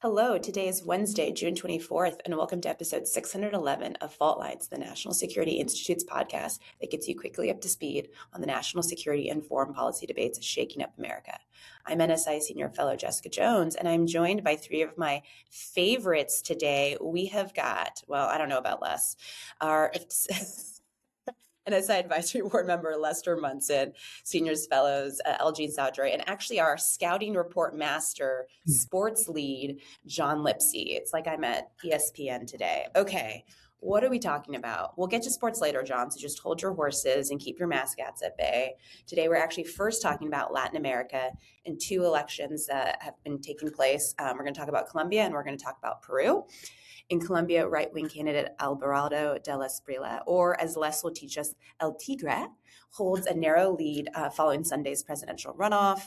Hello, today is Wednesday, June 24th, and welcome to episode 611 of Fault Lines, the National Security Institute's podcast that gets you quickly up to speed on the national security and foreign policy debates shaking up America. I'm NSI Senior Fellow Jessica Jones, and I'm joined by three of my favorites today. We have got, well, I don't know about Les, our NSI Advisory Board member Lester Munson, Seniors Fellows Algene, and actually our Scouting Report Master Sports Lead, John Lipsey. It's like I'm at ESPN today. Okay, what are we talking about? We'll get to sports later, John, so just hold your horses and keep your mascots at bay. Today, we're actually first talking about Latin America and two elections that have been taking place. We're going to talk about Colombia and we're going to talk about Peru. In Colombia, right-wing candidate Abelardo De La Espriella, or as Les will teach us, El Tigre, holds a narrow lead following Sunday's presidential runoff.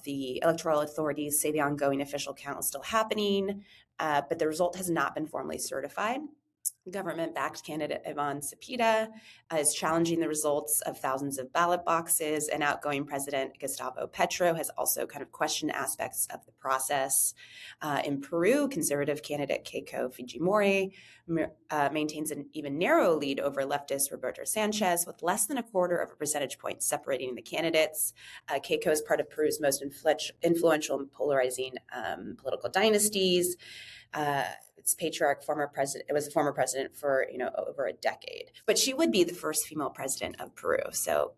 The electoral authorities say the ongoing official count is still happening, but the result has not been formally certified. Government-backed candidate Ivan Cepeda is challenging the results of thousands of ballot boxes, and outgoing President Gustavo Petro has also kind of questioned aspects of the process. In Peru, conservative candidate Keiko Fujimori maintains an even narrow lead over leftist Roberto Sánchez, with less than a quarter of a percentage point separating the candidates. Keiko is part of Peru's most influential and polarizing political dynasties. Its patriarch, was a former president for over a decade, but she would be the first female president of Peru. So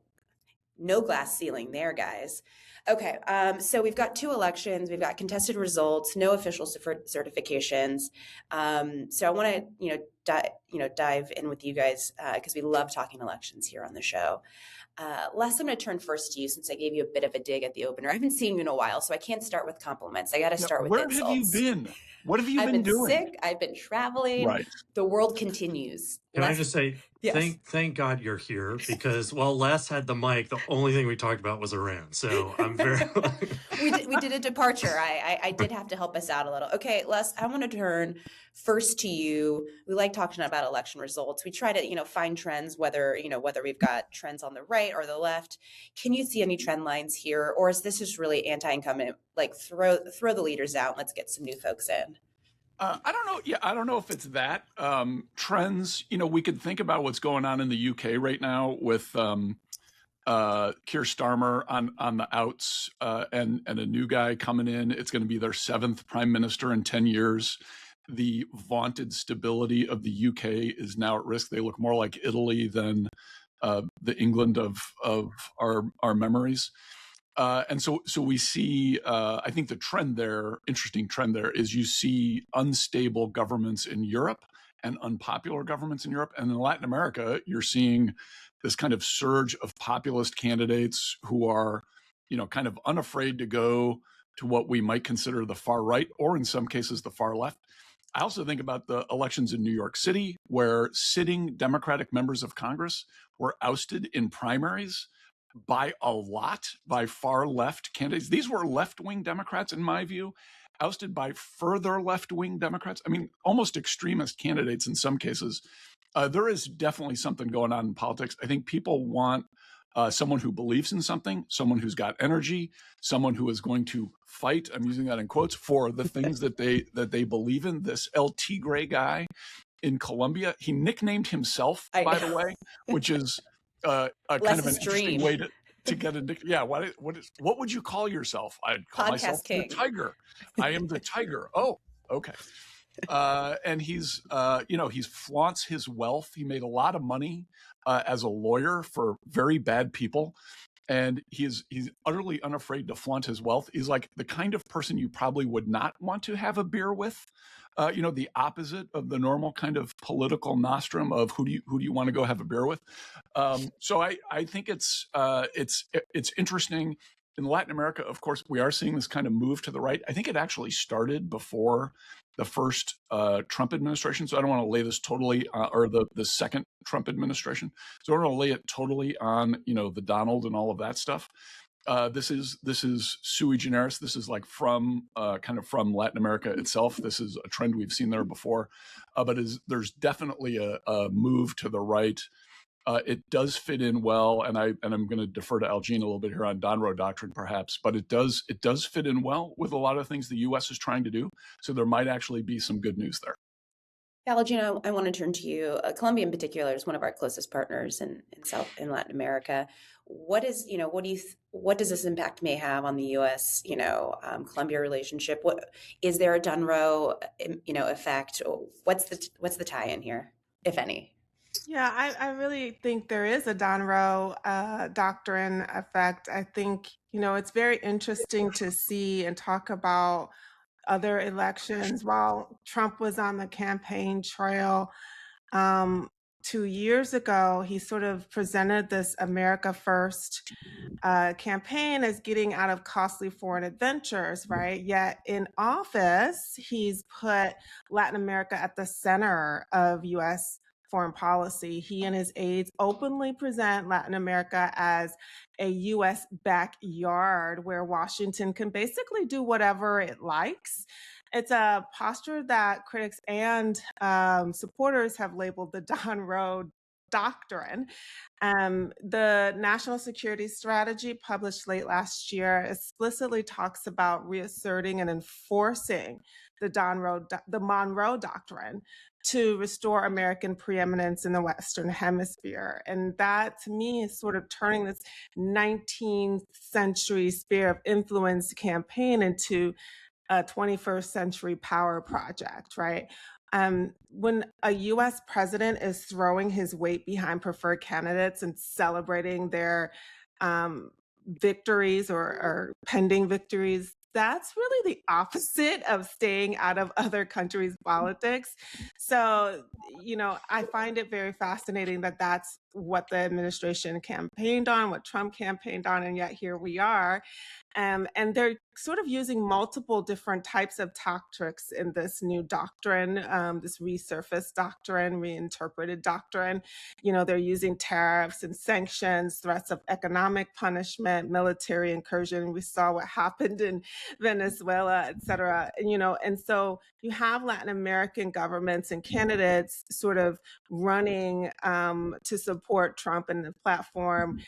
no glass ceiling there, guys. Okay, so we've got two elections, we've got contested results, no official certifications. So I want to dive in with you guys because we love talking elections here on the show. Les, I'm going to turn first to you since I gave you a bit of a dig at the opener. I haven't seen you in a while, so I can't start with compliments. I got to start with insults. Where have you been? What have you been doing? I've been sick. I've been traveling. Right. The world continues. Can I just say, yes. Thank God you're here because while Les had the mic, the only thing we talked about was Iran. So I'm very... we did a departure. I did have to help us out a little. Okay, Les, I want to turn first to you. We like talking about election results. We try to, find trends, whether we've got trends on the right or the left. Can you see any trend lines here? Or is this just really anti-incumbent, like throw the leaders out and let's get some new folks in? I don't know. Yeah, I don't know if it's that. Trends, we could think about what's going on in the UK right now with Keir Starmer on the outs and a new guy coming in. It's going to be their 7th prime minister in 10 years. The vaunted stability of the UK is now at risk. They look more like Italy than the England of our memories. And so we see, I think the interesting trend there is you see unstable governments in Europe and unpopular governments in Europe. And in Latin America, you're seeing this kind of surge of populist candidates who are, kind of unafraid to go to what we might consider the far right, or in some cases, the far left. I also think about the elections in New York City, where sitting Democratic members of Congress were ousted in primaries by a lot by far left candidates. These were left-wing Democrats, in my view, ousted by further left-wing Democrats. I mean, almost extremist candidates in some cases. There is definitely something going on in politics. I think people want someone who believes in something, someone who's got energy, someone who is going to fight, I'm using that in quotes, for the things that they believe in. This El Tigre guy in Colombia, he nicknamed himself, by the way, which is a kind of an interesting way to get a yeah. What would you call yourself? I'd call myself the Tiger. I am the Tiger. Oh, okay. And he's flaunts his wealth. He made a lot of money as a lawyer for very bad people, and he's utterly unafraid to flaunt his wealth. He's like the kind of person you probably would not want to have a beer with. The opposite of the normal kind of political nostrum of who do you want to go have a beer with. So I think it's interesting. In Latin America, of course, we are seeing this kind of move to the right. I think it actually started before the first Trump administration. So I don't want to lay this totally, or the second Trump administration. So I don't want to lay it totally on, the Donald and all of that stuff. This is sui generis. This is like from Latin America itself. This is a trend we've seen there before, but there's definitely a move to the right It does fit in well, and I'm going to defer to Algene a little bit here on Monroe Doctrine, perhaps, but it does fit in well with a lot of things the U.S. is trying to do. So there might actually be some good news there. Algene, I want to turn to you. Colombia in particular is one of our closest partners in Latin America. What does this impact may have on the U.S. Colombia relationship? What is there a Monroe effect? What's the tie-in here, if any? Yeah, I really think there is a Monroe Doctrine effect. I think it's very interesting to see and talk about other elections. While Trump was on the campaign trail 2 years ago, he sort of presented this America First campaign as getting out of costly foreign adventures, right? Yet in office, he's put Latin America at the center of U.S. foreign policy. He and his aides openly present Latin America as a U.S. backyard where Washington can basically do whatever it likes. It's a posture that critics and supporters have labeled the Monroe Doctrine. The National Security Strategy, published late last year, explicitly talks about reasserting and enforcing the Monroe Doctrine to restore American preeminence in the Western Hemisphere. And that, to me, is sort of turning this 19th century sphere of influence campaign into a 21st century power project, right? When a US president is throwing his weight behind preferred candidates and celebrating their victories or pending victories, that's really the opposite of staying out of other countries' politics. So, I find it very fascinating that that's what the administration campaigned on, what Trump campaigned on, and yet here we are. And they're sort of using multiple different types of tactics in this new doctrine, this resurfaced doctrine, reinterpreted doctrine. They're using tariffs and sanctions, threats of economic punishment, military incursion. We saw what happened in Venezuela, et cetera. And so you have Latin American governments and candidates sort of running to support Trump and the platform.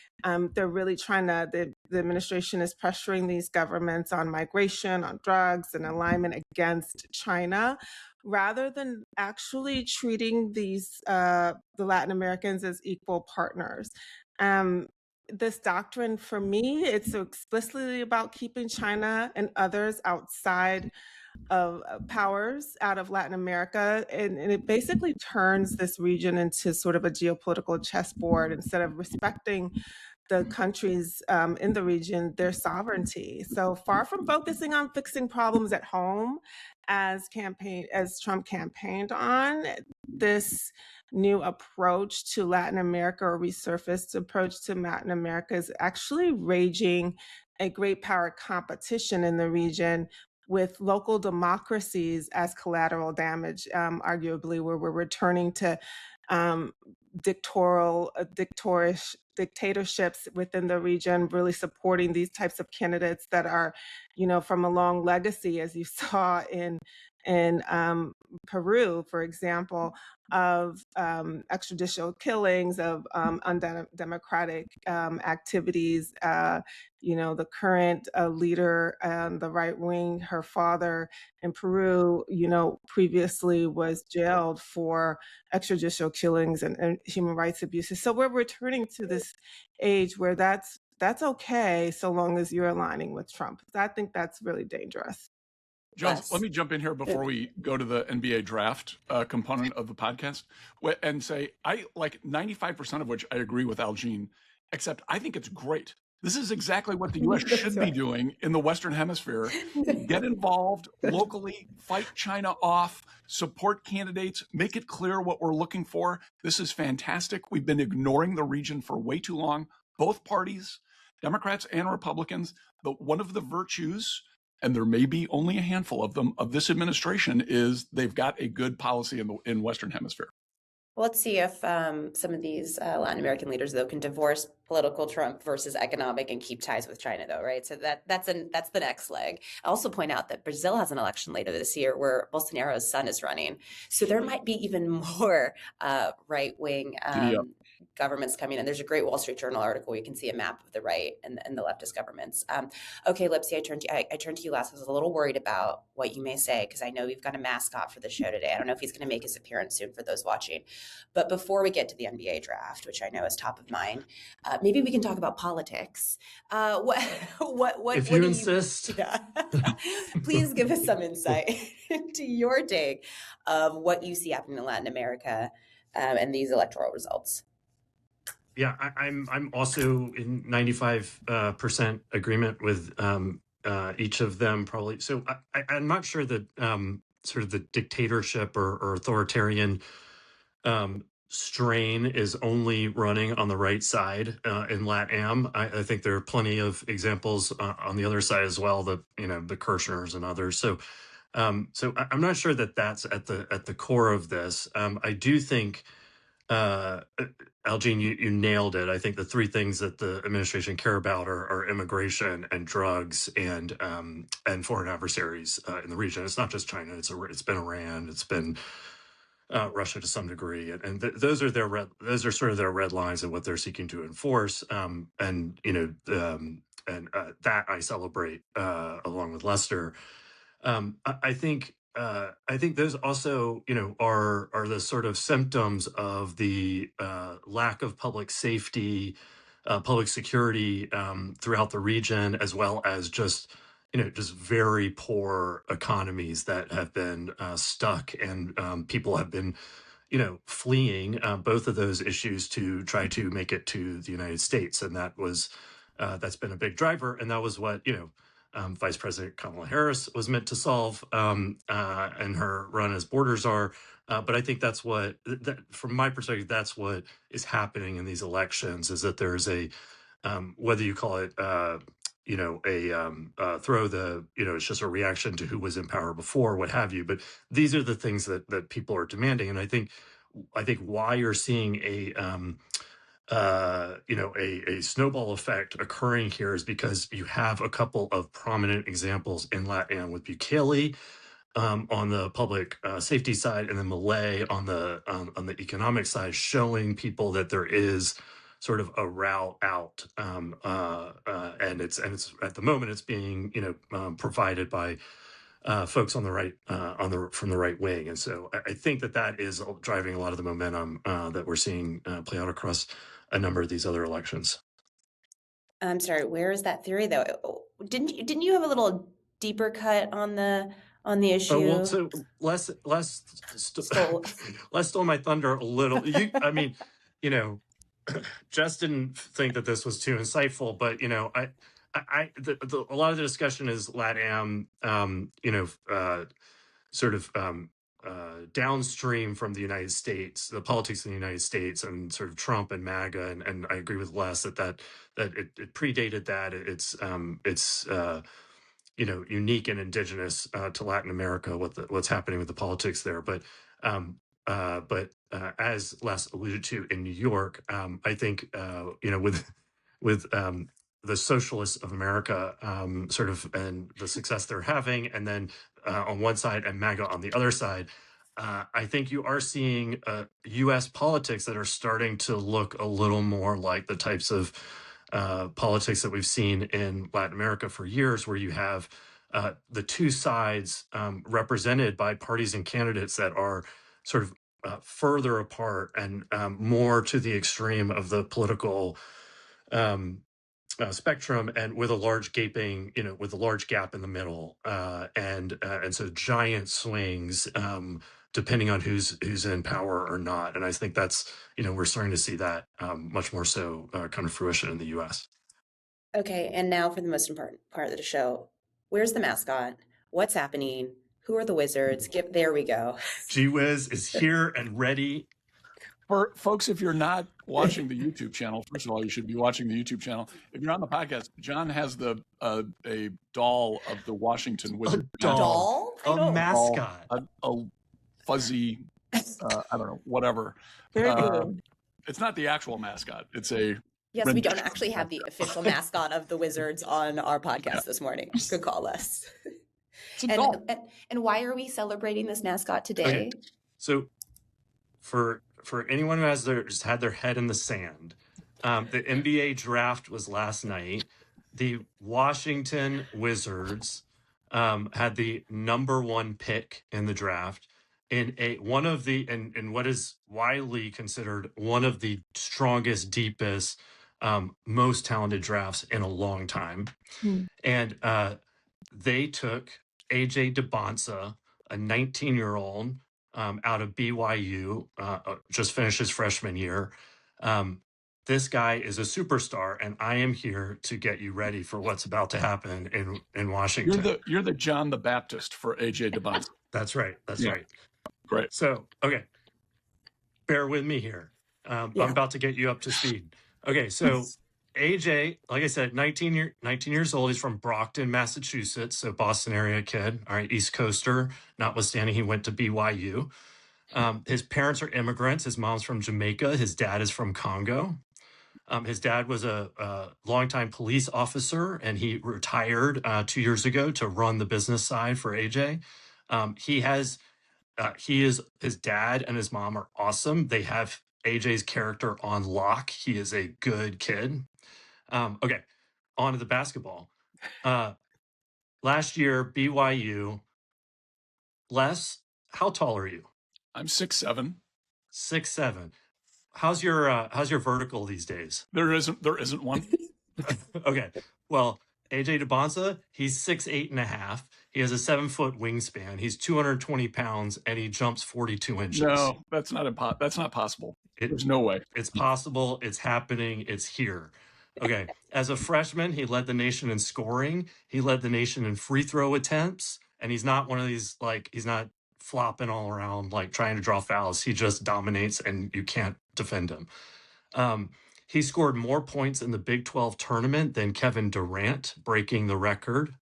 They're really trying to, the administration is pressuring these governments on migration, on drugs, and alignment against China, rather than actually treating these the Latin Americans as equal partners. This doctrine, for me, it's explicitly about keeping China and others outside of powers out of Latin America. And it basically turns this region into sort of a geopolitical chessboard instead of respecting the countries in the region, their sovereignty. So far from focusing on fixing problems at home, as Trump campaigned on, this new approach to Latin America, or resurfaced approach to Latin America, is actually raging a great power competition in the region, with local democracies as collateral damage, arguably, where we're returning to dictatorships within the region, really supporting these types of candidates that are, from a long legacy, as you saw in Peru, for example, of extrajudicial killings, of undemocratic activities. The current leader, the right wing, her father in Peru, previously was jailed for extrajudicial killings and human rights abuses. So we're returning to this age where that's okay, so long as you're aligning with Trump. I think that's really dangerous. Jones, let me jump in here before we go to the NBA draft component of the podcast and say I like 95% of which I agree with Algene, except I think it's great. This is exactly what the U.S. should be doing in the Western Hemisphere. Get involved locally, fight China off, support candidates, make it clear what we're looking for. This is fantastic. We've been ignoring the region for way too long. Both parties, Democrats and Republicans, but one of the virtues, and there may be only a handful of them, of this administration is they've got a good policy in Western Hemisphere. Well, let's see if some of these Latin American leaders, though, can divorce political Trump versus economic and keep ties with China, though, right? So that's the next leg. I also point out that Brazil has an election later this year where Bolsonaro's son is running. So there might be even more right-wing governments coming in. There's a great Wall Street Journal article where you can see a map of the right and the leftist governments. Okay, Lipsy, I turned to you last. I was a little worried about what you may say because I know we've got a mascot for the show today. I don't know if he's going to make his appearance soon for those watching. But before we get to the NBA draft, which I know is top of mind, maybe we can talk about politics. If you insist. Yeah. Please give us some insight into your take of what you see happening in Latin America and these electoral results. Yeah, I'm also in 95% agreement with each of them, probably. So I'm not sure that sort of the dictatorship or authoritarian strain is only running on the right side in LatAm. I think there are plenty of examples on the other side as well, the Kirchners and others. So I'm not sure that that's at the core of this. I do think, Algene, you nailed it. I think the three things that the administration care about are immigration and drugs and foreign adversaries in the region. It's not just China. It's been Iran. It's been Russia to some degree, and those are sort of their red lines and what they're seeking to enforce. And that I celebrate along with Lester. I think those also, are the sort of symptoms of the lack of public safety, public security throughout the region, as well as just very poor economies that have been stuck, and people have been, fleeing both of those issues to try to make it to the United States, and that's been a big driver, and that was what Vice President Kamala Harris was meant to solve in her run as borders czar. But I think that's from my perspective, that's what is happening in these elections, is that there's whether you call it, it's just a reaction to who was in power before, what have you. But these are the things that people are demanding. And I think why you're seeing a snowball effect occurring here is because you have a couple of prominent examples in LatAm with Bukele on the public safety side, and then Milei on the economic side, showing people that there is sort of a route out, and it's at the moment it's being provided by folks on the right from the right wing, and so I think that is driving a lot of the momentum that we're seeing play out across a number of these other elections. I'm sorry, where is that theory though? Didn't you have a little deeper cut on the issue? Oh, well, so Les stole my thunder a little. Jess didn't think that this was too insightful, but a lot of the discussion is LatAm, downstream from the United States, the politics in the United States, and sort of Trump and MAGA, and I agree with Les that it predated that. It's unique and indigenous to Latin America, what's happening with the politics there, but as Les alluded to in New York, I think with the socialists of America and the success they're having, and then on one side and MAGA on the other side, I think you are seeing U.S. politics that are starting to look a little more like the types of politics that we've seen in Latin America for years, where you have the two sides represented by parties and candidates that are sort of further apart and more to the extreme of the political spectrum, and with a large gap in the middle, and so giant swings depending on who's in power or not. And I think that's we're starting to see that much more so come to fruition in the U.S. Okay, and now for the most important part of the show. Where's the mascot? What's happening? Who are the wizards? There we go. Gee Whiz is here and ready. For folks, if you're not watching the YouTube channel, first of all, you should be watching the YouTube channel. If you're on the podcast, John has a doll of the Washington Wizard. A doll? A mascot. A fuzzy, I don't know, whatever. Very good. It's not the actual mascot. It's a... Yes, we don't actually have the official mascot of the Wizards on our podcast this morning. Good call, us. And why are we celebrating this mascot today? Okay. So for for anyone who has just had their head in the sand, the NBA draft was last night. The Washington Wizards had the number 1 pick in the draft in what is widely considered one of the strongest, deepest, most talented drafts in a long time. And they took AJ DeBonsa, a 19-year-old out of BYU, just finished his freshman year. This guy is a superstar, and I am here to get you ready for what's about to happen in Washington. You're the John the Baptist for AJ DeBonsa. That's right. That's Yeah. right. Great. So, okay, bear with me here. I'm about to get you up to speed. Okay, so AJ, like I said, 19 years old. He's from Brockton, Massachusetts, so Boston area kid. All right, East Coaster, notwithstanding he went to BYU. His parents are immigrants. His mom's from Jamaica. His dad is from Congo. His dad was a longtime police officer, and he retired 2 years ago to run the business side for AJ. His dad and his mom are awesome. They have AJ's character on lock. He is a good kid. Okay, on to the basketball. Last year, BYU. Les, how tall are you? I'm 6'7". 6'7". How's your vertical these days? There isn't one. Okay. Well, AJ DeBonsa, he's 6'8.5". He has a 7-foot wingspan. He's 220 pounds and he jumps 42 inches. No, that's not possible. There's no way. It's possible. It's happening. It's here. Okay. As a freshman, he led the nation in scoring. He led the nation in free throw attempts. And he's not one of these, he's not flopping all around, trying to draw fouls. He just dominates and you can't defend him. He scored more points in the Big 12 tournament than Kevin Durant, breaking the record.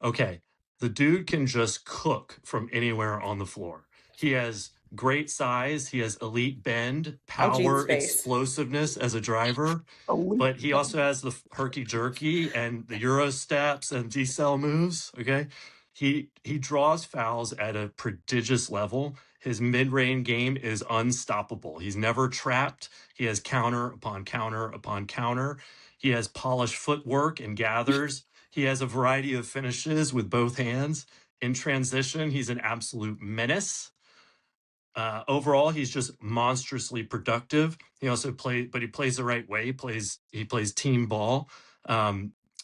Okay. The dude can just cook from anywhere on the floor. He has great size. He has elite bend, power, explosiveness as a driver. But he also has the herky-jerky and the Euro steps and decel moves, okay? He draws fouls at a prodigious level. His mid-range game is unstoppable. He's never trapped. He has counter upon counter upon counter. He has polished footwork and gathers. He has a variety of finishes with both hands. In transition, he's an absolute menace. Overall, he's just monstrously productive. He also plays the right way. He plays team ball.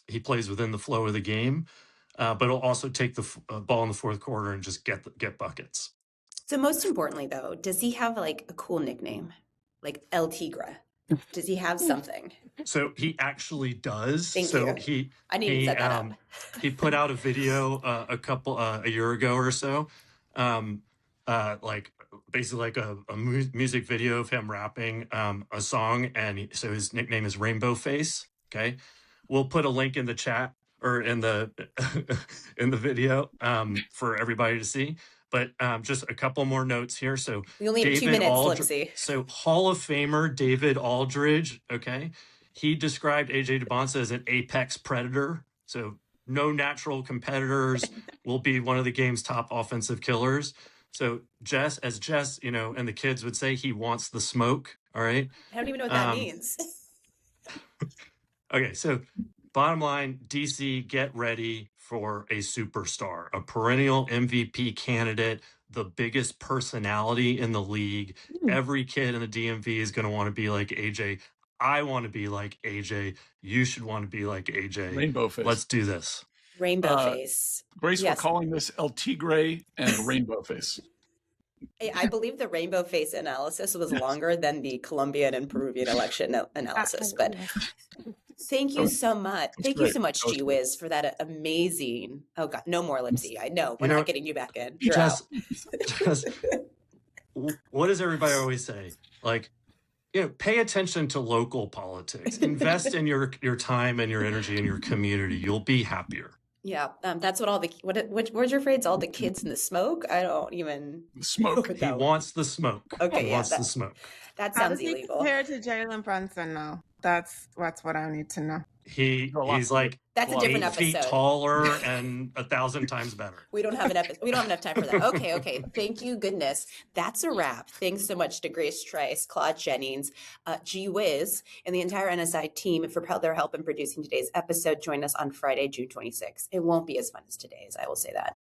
He plays within the flow of the game, but he'll also take the ball in the fourth quarter and just get buckets. So most importantly, though, does he have a cool nickname, like El Tigre? Does he have something? So he actually does. Thank you. I need to set that up. He put out a video a year ago or so, basically a music video of him rapping a song, and so his nickname is Rainbow Face. Okay, we'll put a link in the chat or in the in the video for everybody to see. But just a couple more notes here. So we only have 2 minutes, Lipsy. So Hall of Famer David Aldridge, okay, he described AJ DeBonsa as an apex predator. So no natural competitors, will be one of the game's top offensive killers. So Jess, and the kids would say, he wants the smoke. All right. I don't even know what that means. Okay. So bottom line, DC, get ready for a superstar, a perennial MVP candidate, the biggest personality in the league. Every kid in the DMV is going to want to be like AJ. I want to be like AJ. You should want to be like AJ. Rainbow face. Let's do this. Rainbow face. Grace, yes. We're calling this El Tigre and Rainbow face. I believe the rainbow face analysis was longer than the Colombian and Peruvian election analysis, but thank you so much. Thank you so much, Gee Whiz, for that amazing. Oh God, no more Lipsy. I know we're not getting you back in. You're out. What does everybody always say? Pay attention to local politics. Invest in your time and your energy in your community. You'll be happier. Yeah, that's what all the what was your phrase? All the kids in the smoke. I don't even smoke. He wants the smoke. Okay, he wants the smoke. That sounds illegal. Compared to Jalen Brunson, though. That's what I need to know. He's like That's a different 8 feet episode. taller and 1,000 times better. We don't have we don't have enough time for that. Okay. Thank you, goodness. That's a wrap. Thanks so much to Grace Trice, Claude Jennings, Gee Whiz, and the entire NSI team for their help in producing today's episode. Join us on Friday, June 26th. It won't be as fun as today's, I will say that.